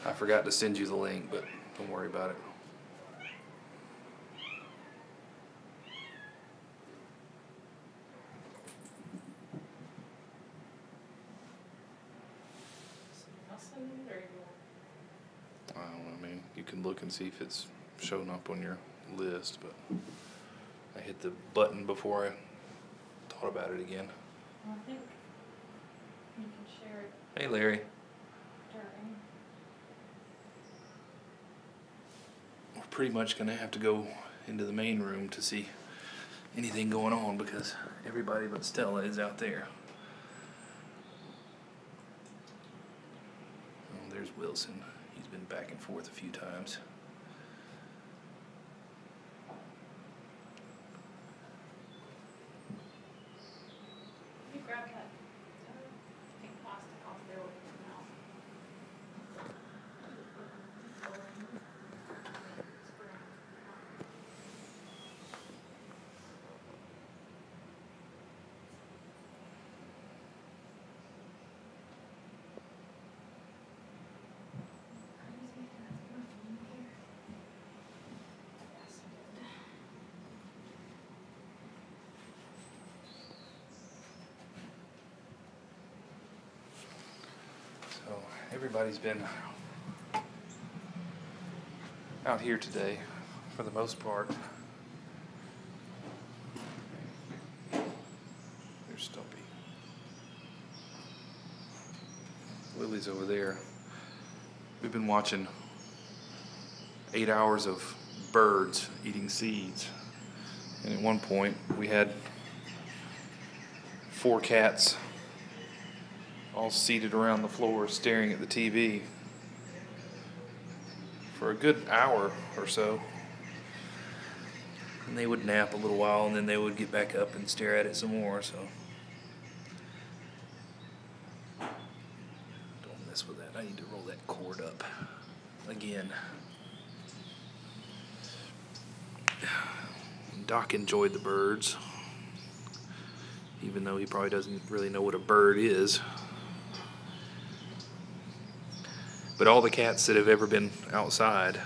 I forgot to send you the link, but don't worry about it. I don't know, I mean, you can look and see if it's showing up on your list, but I hit the button before I thought about it again. Well, I think you can share it Hey, Larry. during. We're pretty much going to have to go into the main room to see anything going on because everybody but Stella is out there. Oh, there's Wilson. He's been back and forth a few times. You grab that pink plastic off there with your mouth. So everybody's been out here today for the most part. There's Stumpy. Lily's over there. We've been watching 8 hours of birds eating seeds. And at one point we had 4 cats all seated around the floor staring at the TV for a good hour or so. And they would nap a little while and then they would get back up and stare at it some more, so don't mess with that. I need to roll that cord up again. Doc enjoyed the birds, even though he probably doesn't really know what a bird is. But all the cats that have ever been outside,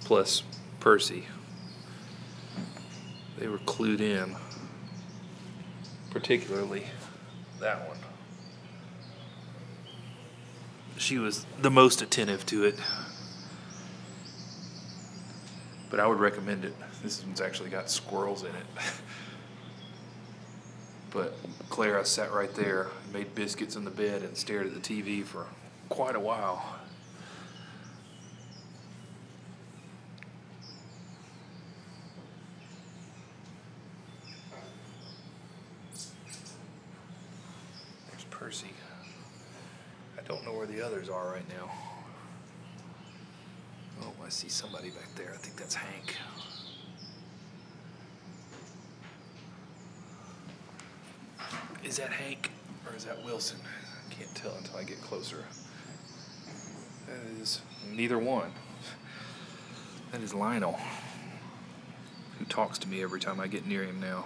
plus Percy, they were clued in, particularly that one. She was the most attentive to it, but I would recommend it. This one's actually got squirrels in it. But Clara sat right there, made biscuits in the bed, and stared at the TV for quite a while. There's Percy. I don't know where the others are right now. Oh, I see somebody back there. I think that's Hank. Is that Hank or is that Wilson? I can't tell until I get closer. That is neither one. That is Lionel, who talks to me every time I get near him now.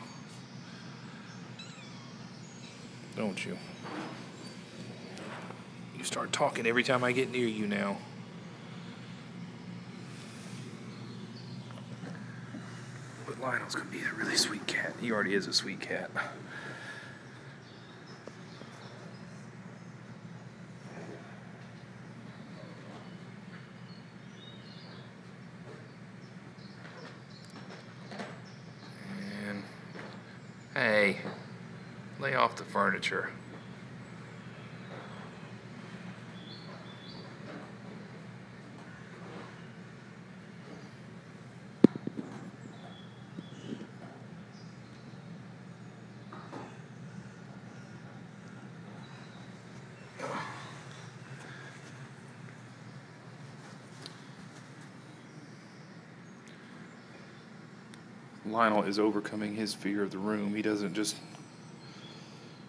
Don't you? You start talking every time I get near you now. But Lionel's gonna be a really sweet cat. He already is a sweet cat. Hey, lay off the furniture. Lionel is overcoming his fear of the room. He doesn't just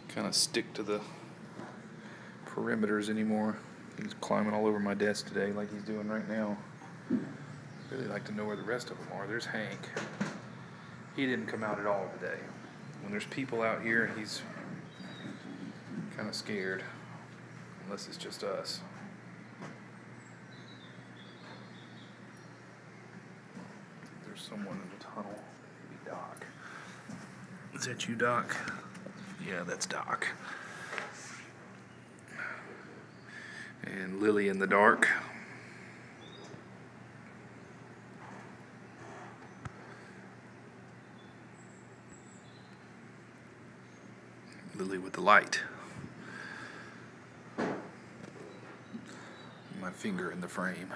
kind of stick to the perimeters anymore. He's climbing all over my desk today like he's doing right now. Really like to know where the rest of them are. There's Hank. He didn't come out at all today. When there's people out here, he's kind of scared. unless it's just us. There's someone in the tunnel. Maybe Doc. Is that you, Doc? Yeah, that's Doc. And Lily in the dark. Lily with the light. My finger in the frame.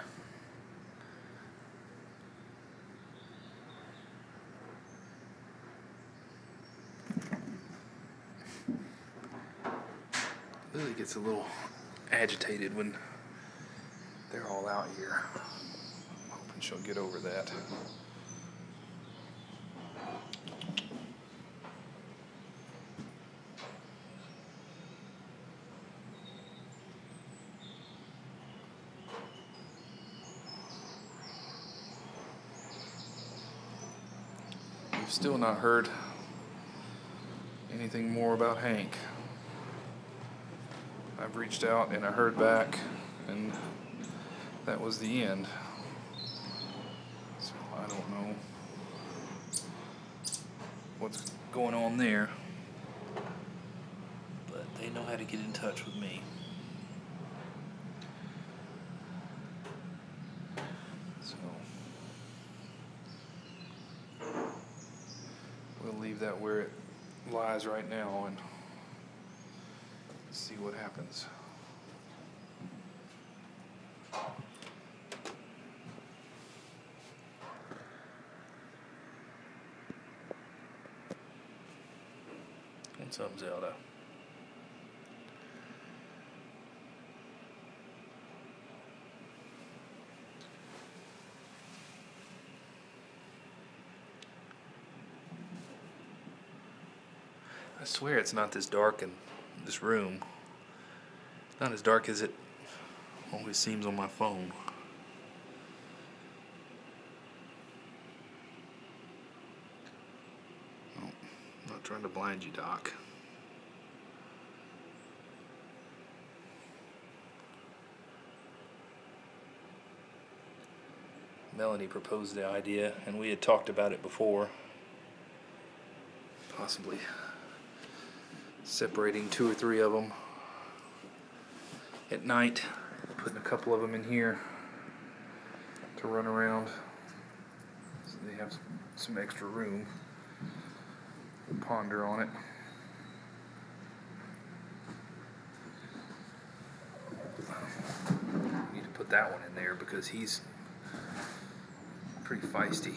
Lily gets a little agitated when they're all out here. I'm hoping she'll get over that. We've still not heard anything more about Hank. I've reached out and I heard back, and that was the end. So I don't know what's going on there, but they know how to get in touch with me. So we'll leave that where it lies right now and see what happens. What's up, Zelda? I swear it's not this dark in this room. Not as dark as it always seems on my phone. Oh, I'm not trying to blind you, Doc. Melanie proposed the idea, and we had talked about it before. Possibly separating 2 or 3 of them at night, putting a couple of them in here to run around so they have some extra room to ponder on it. Need to put that one in there because he's pretty feisty.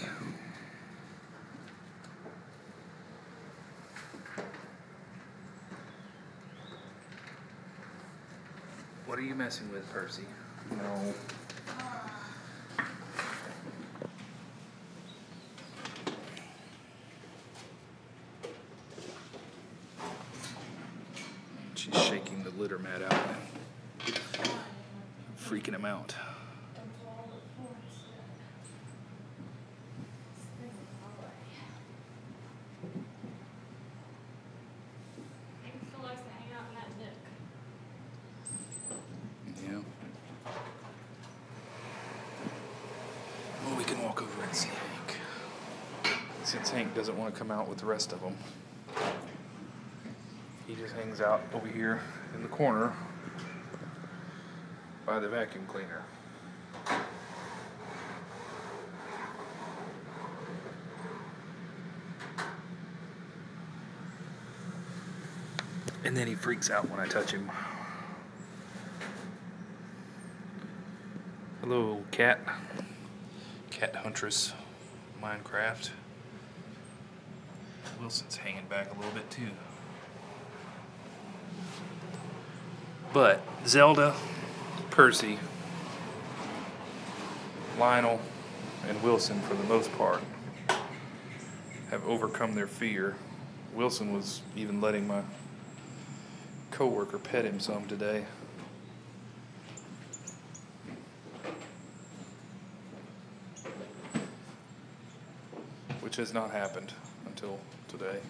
What are you messing with, Percy? No. She's shaking the litter mat out and freaking him out. See Hank. Since Hank doesn't want to come out with the rest of them, he just hangs out over here in the corner by the vacuum cleaner. And then he freaks out when I touch him. Hello, cat. Cat Huntress Minecraft. Wilson's hanging back a little bit too. But Zelda, Percy, Lionel, and Wilson, for the most part, have overcome their fear. Wilson was even letting my coworker pet him some today. Which has not happened until today.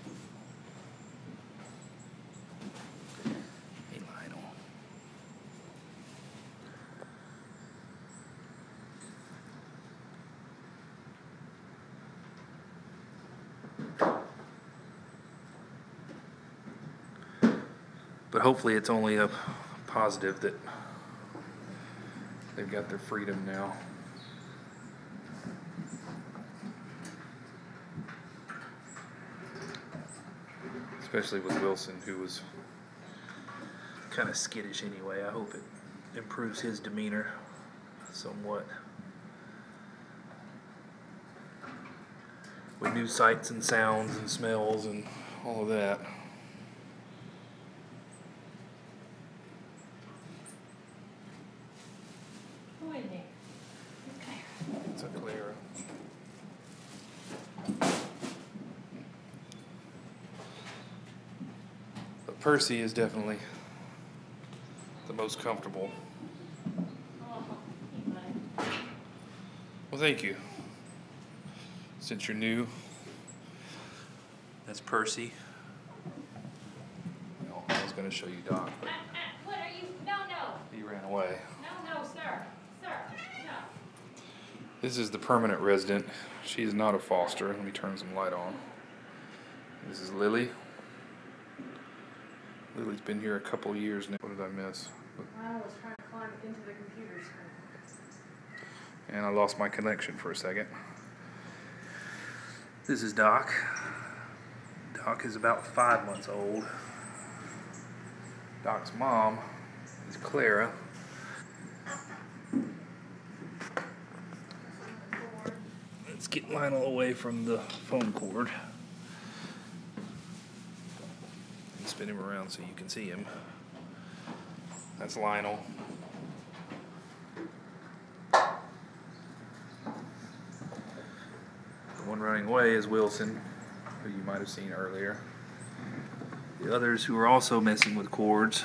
Hey, Lionel. But hopefully it's only a positive that they've got their freedom now. Especially with Wilson, who was kind of skittish anyway. I hope it improves his demeanor somewhat. With new sights and sounds and smells and all of that. Who is he? Okay. It's a Clara. But Percy is definitely the most comfortable. Oh, hey, buddy. Well, thank you. Since you're new, that's Percy. Well, I was going to show you Doc, but What are you? No, no. he ran away. No, sir. Sir, no. This is the permanent resident. She is not a foster. Let me turn some light on. This is Lily. Lily's been here a couple of years now. What did I miss? I was trying to climb into the computer screen. And I lost my connection for a second. This is Doc. Doc is about 5 months old. Doc's mom is Clara. Let's get Lionel away from the phone cord and spin him around so you can see him. That's Lionel. The one running away is Wilson, who you might have seen earlier. The others who are also messing with cords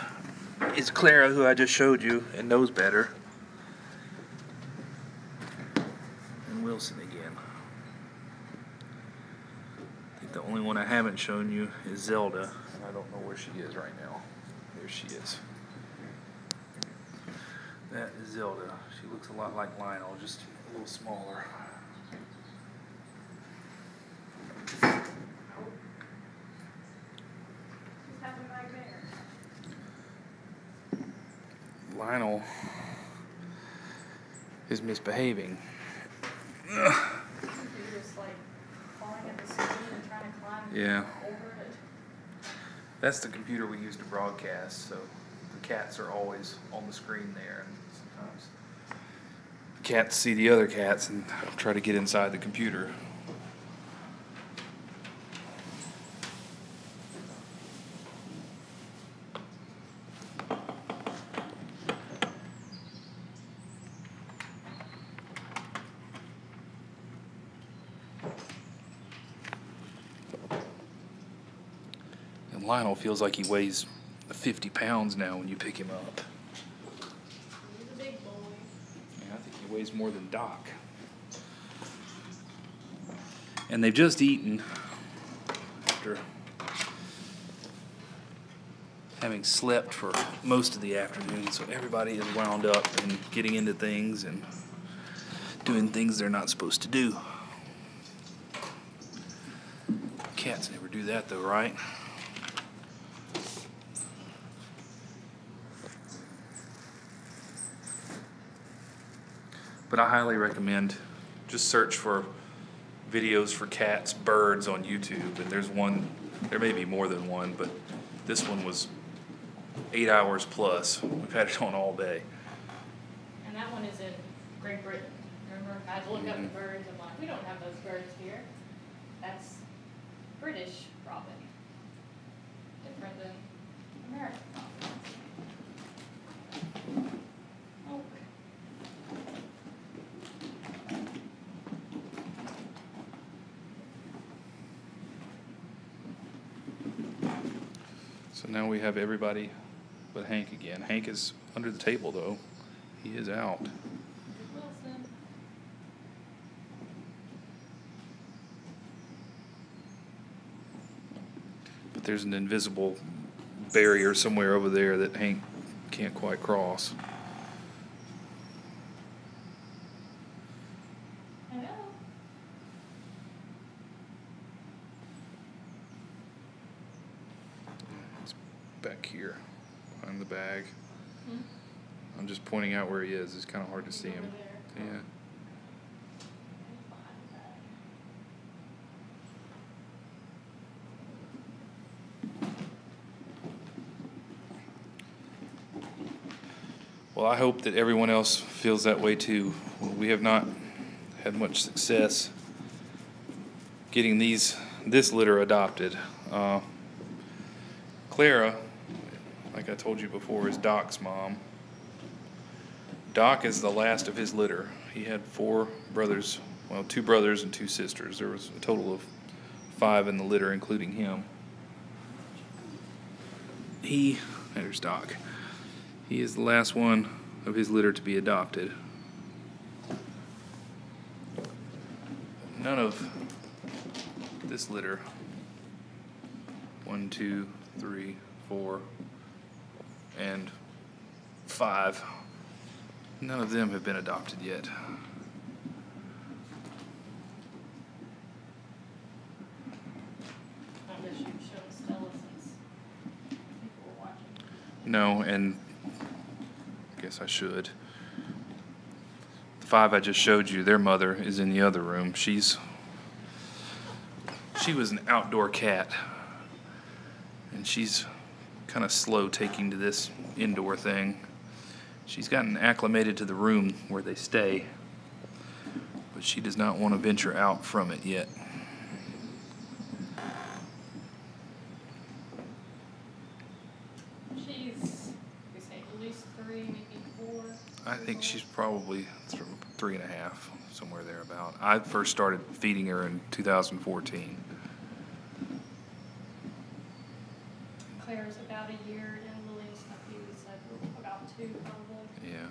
is Clara, who I just showed you and knows better, and Wilson again. I think the only one I haven't shown you is Zelda, and I don't know where she is right now. There she is. That is Zelda. She looks a lot like Lionel, just a little smaller. Lionel is misbehaving. You're just like falling at the screen and trying to climb over it. That's the computer we use to broadcast, so the cats are always on the screen there, and sometimes the cats see the other cats and try to get inside the computer. And Lionel feels like he weighs 50 pounds now when you pick him up. He's a big boy. Yeah, I think he weighs more than Doc. And they've just eaten after having slept for most of the afternoon, so everybody is wound up and getting into things and doing things they're not supposed to do. Cats never do that though, right? But I highly recommend just search for videos for cats, birds on YouTube, and there's one, there may be more than one, but this one was 8 hours plus. We've had it on all day. And that one is in Great Britain. Remember, I had to look up the birds. I'm like, we don't have those birds here. That's British robin. Different than American robin. Oh. So now we have everybody but Hank again. Hank is under the table though. He is out. Wilson. But there's an invisible barrier somewhere over there that Hank can't quite cross. Hello. It's back here. here, behind the bag. Hmm? I'm just pointing out where he is. It's kind of hard to see him. There. Yeah. Well, I hope that everyone else feels that way too. We have not had much success getting this litter adopted. Clara, like I told you before, is Doc's mom. Doc is the last of his litter. He had 4 brothers, well, 2 brothers and 2 sisters. There was a total of 5 in the litter, including him. There's Doc. He is the last one of his litter to be adopted. None of this litter, 1, 2, 3, 4, and 5, none of them have been adopted yet. I wish you'd shown Stella since people were watching. No, and I guess I should. The 5 I just showed you, their mother is in the other room. She was an outdoor cat, and she's kind of slow taking to this indoor thing. She's gotten acclimated to the room where they stay, but she does not want to venture out from it yet. She's, we say at least 3, maybe 4. I think she's probably 3.5, somewhere there about. I first started feeding her in 2014. Claire's about a year, and Lily's nephew we said about 2 probably. Yeah.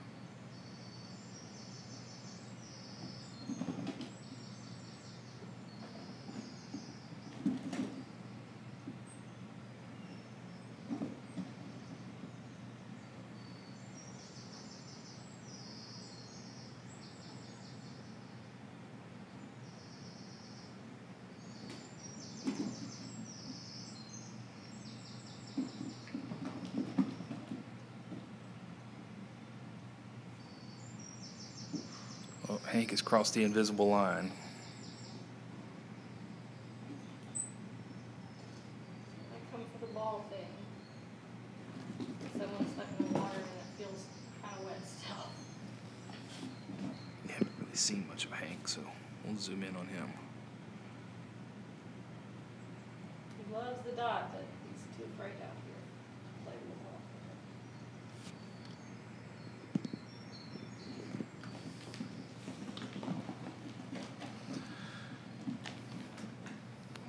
Well, Hank has crossed the invisible line. I come for the ball thing. Someone's stuck in the water and it feels kind of wet still. We haven't really seen much of Hank, so we'll zoom in on him. He loves the dot, but he's too afraid out here to play with the ball.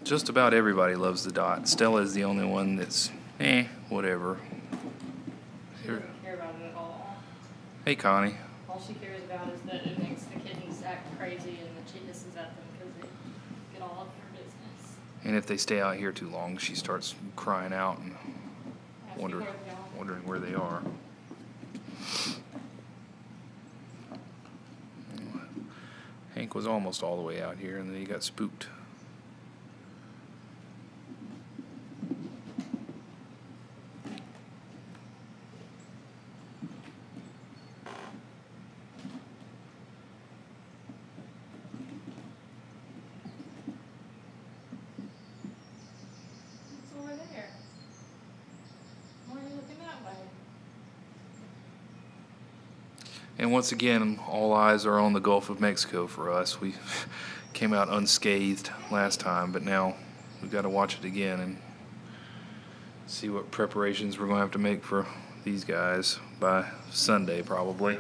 Just about everybody loves the dot. Stella is the only one that's, whatever. She doesn't care about it at all. Hey, Connie. All she cares about is that it makes the kittens act crazy and that she hisses at them because they get all up in her business. And if they stay out here too long, she starts crying out and Asking where they are. wondering where they are. Hank was almost all the way out here, and then he got spooked. It's over there. Why are you looking that way? And once again, all eyes are on the Gulf of Mexico for us. We came out unscathed last time, but now we've got to watch it again and see what preparations we're going to have to make for these guys by Sunday, probably.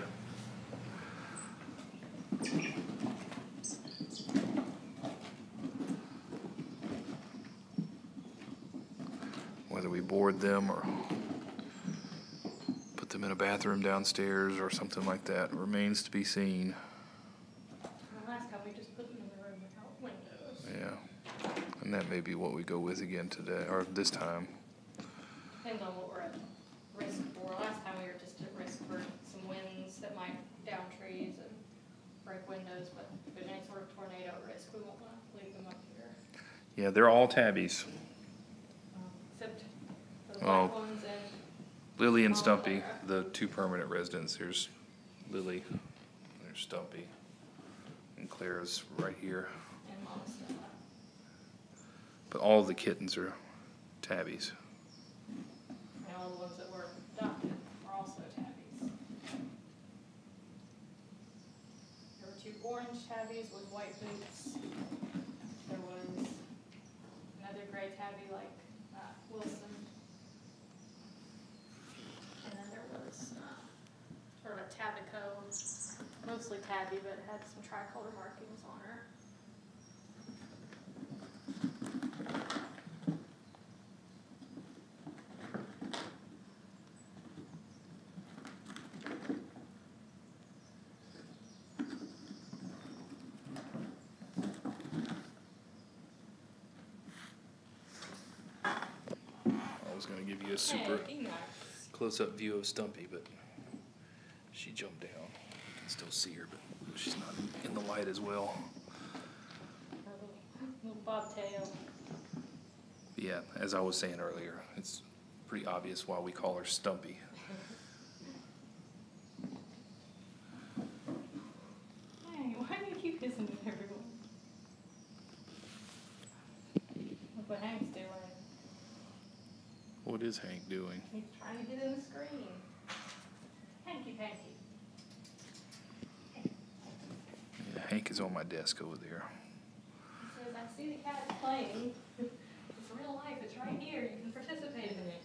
Whether we board them or put them in a bathroom downstairs or something like that remains to be seen. The last time we just put them in the room without windows. Yeah, and that may be what we go with again today, or this time. Depends on what we're at risk for. Last time we were just at risk for some winds that might down trees and break windows, but if there's any sort of tornado risk, we won't want to leave them up here. Yeah, they're all tabbies. Except for the Oh. black ones and Lily and Stumpy, the 2 permanent residents. There's Lily, there's Stumpy, and Clara's right here. And Mama Stella. But all of the kittens are tabbies. And all the ones that were adopted are also tabbies. There were 2 orange tabbies with white boots. There was another gray tabby like Wilson. And then there was sort of a tabico, mostly tabby, but had some tricolor markings on her. I was going to give you a super close-up view of Stumpy, but she jumped down. You can still see her, but she's not in the light as well. Little bobtail. Yeah, as I was saying earlier, it's pretty obvious why we call her Stumpy. Hey, why do you keep hissing at everyone? Look what Hank's doing. What is Hank doing? He's trying to get in the screen. Hanky panky. Yeah, Hank is on my desk over there. He says, I see the cat playing. It's real life. It's right here. You can participate in it.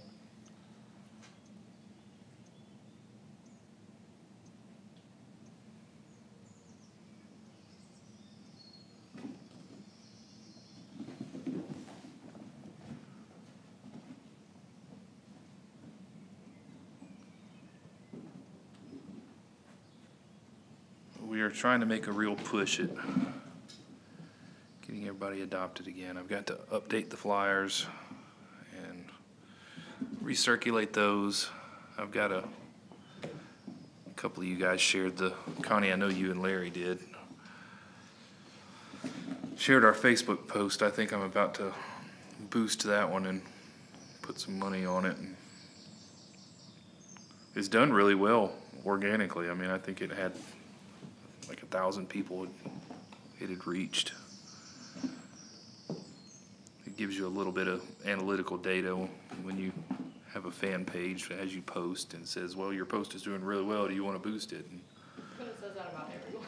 We are trying to make a real push at getting everybody adopted again. I've got to update the flyers and recirculate those. I've got a couple of you guys shared Connie, I know you and Larry did, shared our Facebook post. I think I'm about to boost that one and put some money on it. And it's done really well organically. I mean, I think it had like 1,000 people it had reached. It gives you a little bit of analytical data when you have a fan page as you post and says, well, your post is doing really well, do you want to boost it? And But it says that about everyone.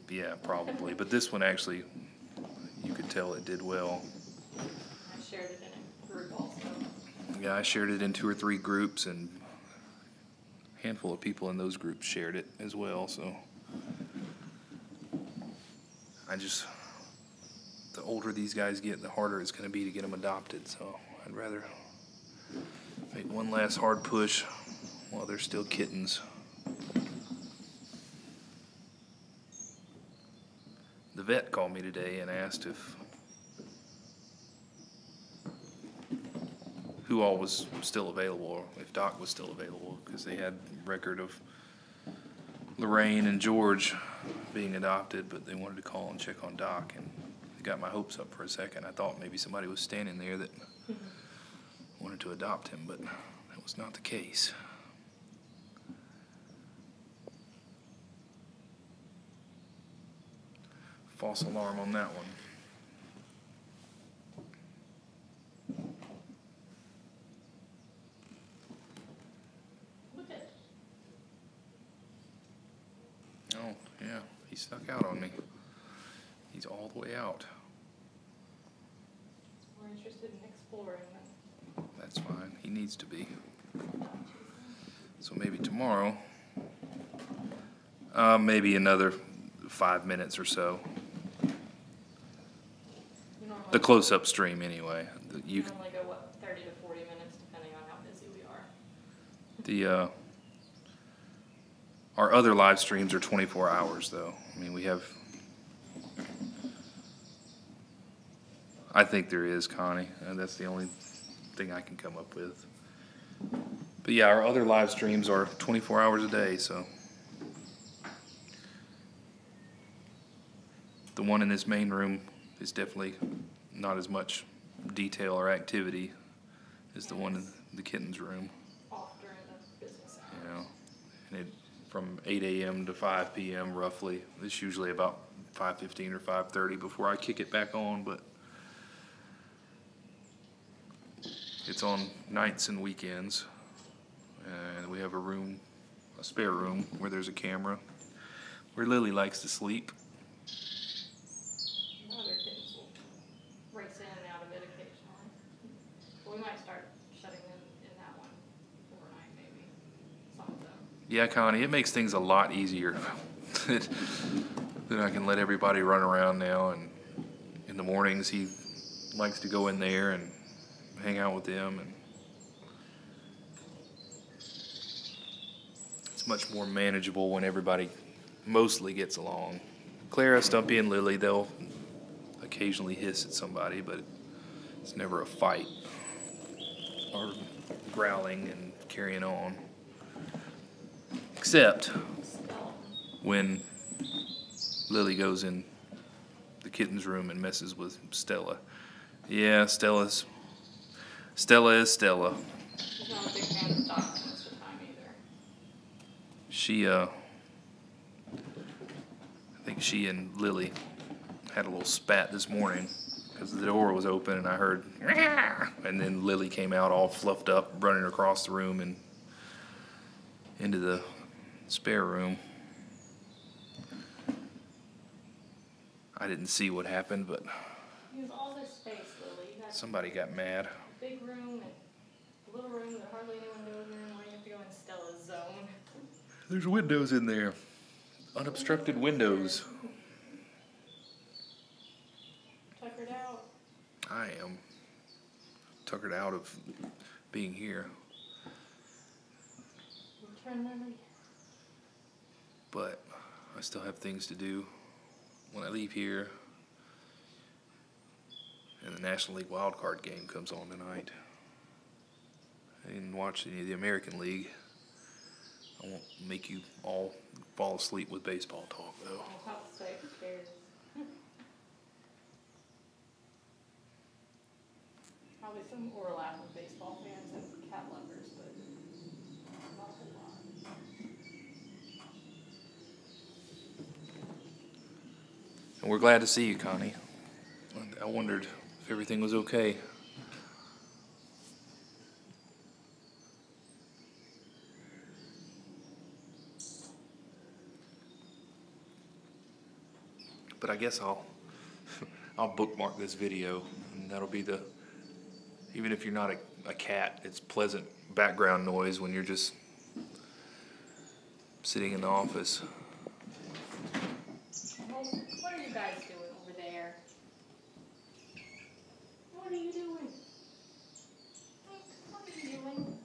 yeah, probably. But this one actually, you could tell it did well. I shared it in a group also. Yeah, I shared it in 2 or 3 groups, and a handful of people in those groups shared it as well, so. The older these guys get, the harder it's going to be to get them adopted. So I'd rather make one last hard push while they're still kittens. The vet called me today and asked who all was still available, or if Doc was still available, because they had record of Lorraine and George being adopted, but they wanted to call and check on Doc, and it got my hopes up for a second. I thought maybe somebody was standing there that wanted to adopt him, but that was not the case. False alarm on that one. Look at it. Oh, yeah, he snuck out on me. He's all the way out. We're interested in exploring them. That's fine. He needs to be. So maybe tomorrow, maybe another 5 minutes or so. The close-up stream, anyway. You normally go, what, 30 to 40 minutes, depending on how busy we are. Our other live streams are 24 hours, though. I mean, we have. I think there is, Connie, and that's the only thing I can come up with. But yeah, our other live streams are 24 hours a day, so. The one in this main room is definitely not as much detail or activity as the one in the kittens room. Off during the from 8 a.m. to 5 p.m. roughly. It's usually about 5:15 or 5:30 before I kick it back on, but it's on nights and weekends. And we have a spare room where there's a camera where Lily likes to sleep. The other kittens will race in and out of it occasionally. We might start shutting them in that one overnight, maybe. Some of them. Yeah, Connie, it makes things a lot easier. Then I can let everybody run around now, and in the mornings he likes to go in there and hang out with them, and it's much more manageable when everybody mostly gets along. Clara, Stumpy, and Lily, they'll occasionally hiss at somebody, but it's never a fight or growling and carrying on. Except when Lily goes in the kitten's room and messes with Stella. Yeah, Stella is Stella. She's not a big fan of dogs most of the time either. I think she and Lily had a little spat this morning because the door was open and I heard, and then Lily came out all fluffed up, running across the room and into the spare room. I didn't see what happened, but You have all this space, Lily. You got somebody got mad. a big room and a little room that hardly anyone goes in. Why do you have to go in Stella's zone? There's windows in there. Unobstructed windows. Tuckered out. I am tuckered out of being here. Your turn, Lily. But I still have things to do when I leave here. And the National League wildcard game comes on tonight. I didn't watch any of the American League. I won't make you all fall asleep with baseball talk, though. I was about to say, who cares? Probably some overlap with baseball fans and cat lovers, but not a whole lot. And we're glad to see you, Connie. I wondered if everything was okay. But I guess I'll bookmark this video, and that'll be even if you're not a cat, it's pleasant background noise when you're just sitting in the office. Well, what are you guys doing over there? What are you doing? What are you doing?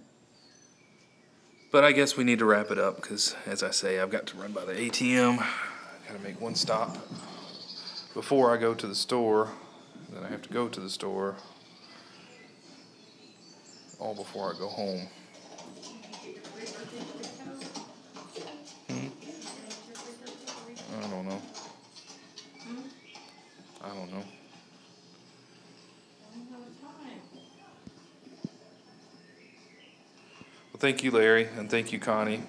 But I guess we need to wrap it up because, as I say, I've got to run by the ATM. I've got to make one stop before I go to the store. Then I have to go to the store all before I go home. I don't know. I don't know. Well, thank you, Larry, and thank you, Connie.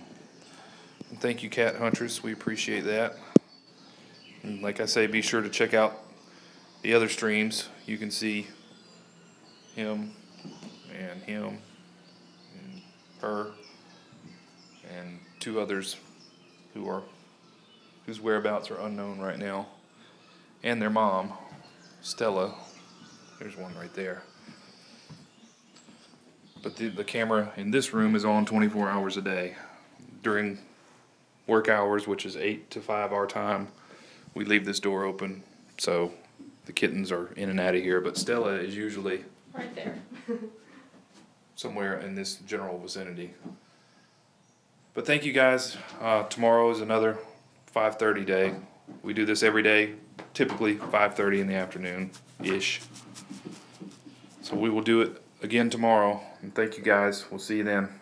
And thank you, Cat Huntress. We appreciate that. And like I say, be sure to check out the other streams. You can see him and her and two others whose whereabouts are unknown right now, and their mom, Stella. There's one right there. But the camera in this room is on 24 hours a day. During work hours, which is 8 to 5 our time, we leave this door open, so the kittens are in and out of here, but Stella is usually Right there. somewhere in this general vicinity. But thank you guys. Tomorrow is another 5:30 day. We do this every day, typically 5:30 in the afternoon-ish. So we will do it again tomorrow. And thank you guys. We'll see you then.